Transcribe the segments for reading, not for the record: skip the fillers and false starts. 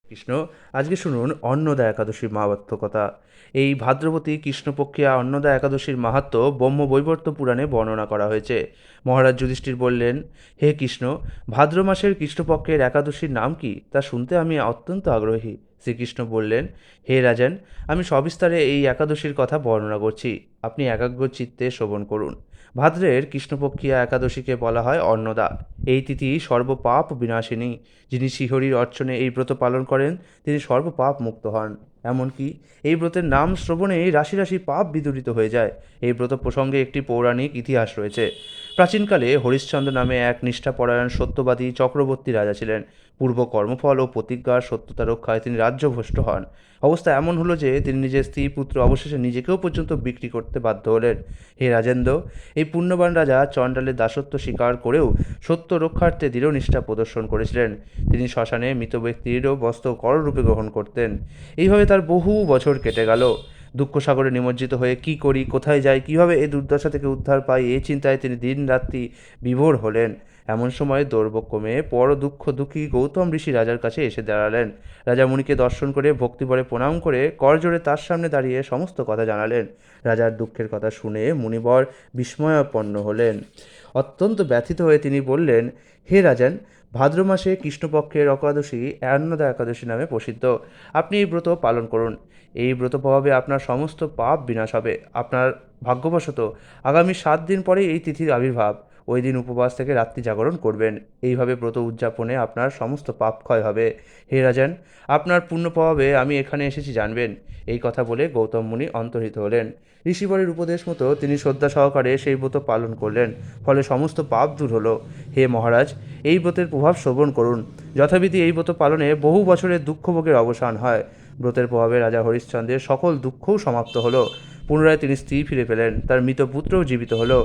কৃষ্ণ, আজকে শুনুন অন্নদা একাদশীর মাহাত্ম্য কথা। এই ভাদ্রবতী কৃষ্ণপক্ষিয়া অন্নদা একাদশীর মাহাত্ম্য ব্রহ্মবৈবর্ত পুরাণে বর্ণনা করা হয়েছে। মহারাজ যুধিষ্ঠির বললেন, হে কৃষ্ণ, ভাদ্র মাসের কৃষ্ণপক্ষের একাদশীর নাম কি তা শুনতে আমি অত্যন্ত আগ্রহী। শ্রীকৃষ্ণ বললেন, হে রাজন, আমি সবিস্তারে এই একাদশীর কথা বর্ণনা করছি, আপনি একাগ্র চিত্তে শ্রবণ করুন। ভাদ্রের কৃষ্ণপক্ষিয়া একাদশীকে বলা হয় অন্নদা। এই তিথি সর্বপাপ বিনাশিনী। যিনি শ্রীহরির অর্চনে এই ব্রত পালন করেন তিনি সর্বপাপ মুক্ত হন। এমনকি এই ব্রতের নাম শ্রবণেই রাশি রাশি পাপ বিদূরিত হয়ে যায়। এই ব্রত প্রসঙ্গে একটি পৌরাণিক ইতিহাস রয়েছে। প্রাচীনকালে হরিশ্চন্দ্র নামে এক নিষ্ঠাপরায়ণ সত্যবাদী চক্রবর্তী রাজা ছিলেন। পূর্ব কর্মফল ও প্রতিজ্ঞার সত্যতা রক্ষায় তিনি রাজ্যভ্রষ্ট হন। অবস্থা এমন হলো যে তিনি নিজের স্ত্রী পুত্র অবশেষে নিজেকেও পর্যন্ত বিক্রি করতে বাধ্য হলেন। হে রাজেন্দ্র, এই পুণ্যবান রাজা চণ্ডালের দাসত্ব স্বীকার করেও সত্য রক্ষার্থে দৃঢ় নিষ্ঠা প্রদর্শন করেছিলেন। তিনি শ্মশানে মৃত ব্যক্তিরও বস্ত্র কররূপে গ্রহণ করতেন। এইভাবে তার বহু বছর কেটে গেল। দুঃখসাগরে নিমজ্জিত হয়ে কি করি, কোথায় যাই, কিভাবে এই দুর্দশা থেকে উদ্ধার পাই, এই চিন্তায় তিনি দিন রাত্রি বিভোর হলেন। এমন সময় দুর্ভোগক্রমে পর দুঃখী গৌতম ঋষি রাজার কাছে এসে দাঁড়ালেন। রাজা মুনিকে দর্শন করে ভক্তিভরে প্রণাম করে করজোড়ে তার সামনে দাঁড়িয়ে সমস্ত কথা জানালেন। রাজার দুঃখের কথা শুনে মুনিবর বিস্ময়াপন্ন হলেন। অত্যন্ত ব্যথিত হয়ে তিনি বললেন, হে রাজন, ভাদ্র মাসে কৃষ্ণপক্ষের একাদশী অন্নদা একাদশী নামে প্রসিদ্ধ। আপনি এই ব্রত পালন করুন। এই ব্রত প্রভাবে আপনার সমস্ত পাপ বিনাশ হবে। আপনার ভাগ্যবশত আগামী 7 দিন পরে এই তিথির আবির্ভাব। ওই দিন উপবাস থেকে রাত্রি জাগরণ করবেন। এইভাবে ব্রত উদযাপনে আপনার সমস্ত পাপ ক্ষয় হবে। হে রাজন, আপনার পুণ্য প্রভাবে আমি এখানে এসেছি জানবেন। এই কথা বলে গৌতম মুনি অন্তর্হিত হলেন। ঋষিবরের উপদেশ মতো তিনি শ্রদ্ধা সহকারে সেই ব্রত পালন করলেন। ফলে সমস্ত পাপ দূর হলো। হে মহারাজ, এই ব্রতের প্রভাব শ্রবণ করুন। যথাবিধি এই ব্রত পালনে বহু বছরের দুঃখভোগের অবসান হয়। ব্রতের প্রভাবে রাজা হরিশ্চন্দ্রের সকল দুঃখও সমাপ্ত হলো। পুনরায় তিনি স্ত্রী ফিরে পেলেন, তার মৃত পুত্রও জীবিত হলো।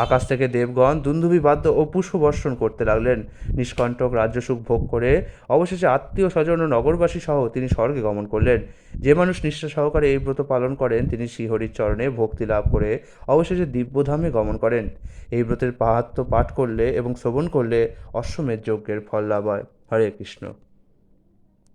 আকাশ থেকে দেবগণ দুন্দুভি বাদ্য ও পুষ্পবর্ষণ করতে লাগলেন। নিষ্কণ্টক রাজ্যসুখ ভোগ করে অবশেষে আত্মীয় স্বজন ও নগরবাসী সহ তিনি স্বর্গে গমন করলেন। যে মানুষ নিষ্ঠা সহকারে এই ব্রত পালন করেন তিনি শ্রীহরির চরণে ভক্তি লাভ করে অবশেষে দিব্যধামে গমন করেন। এই ব্রতের মাহাত্ম্য পাঠ করলে এবং শ্রবণ করলে অশ্বমেধ যজ্ঞের ফল লাভ হয়। হরে কৃষ্ণ।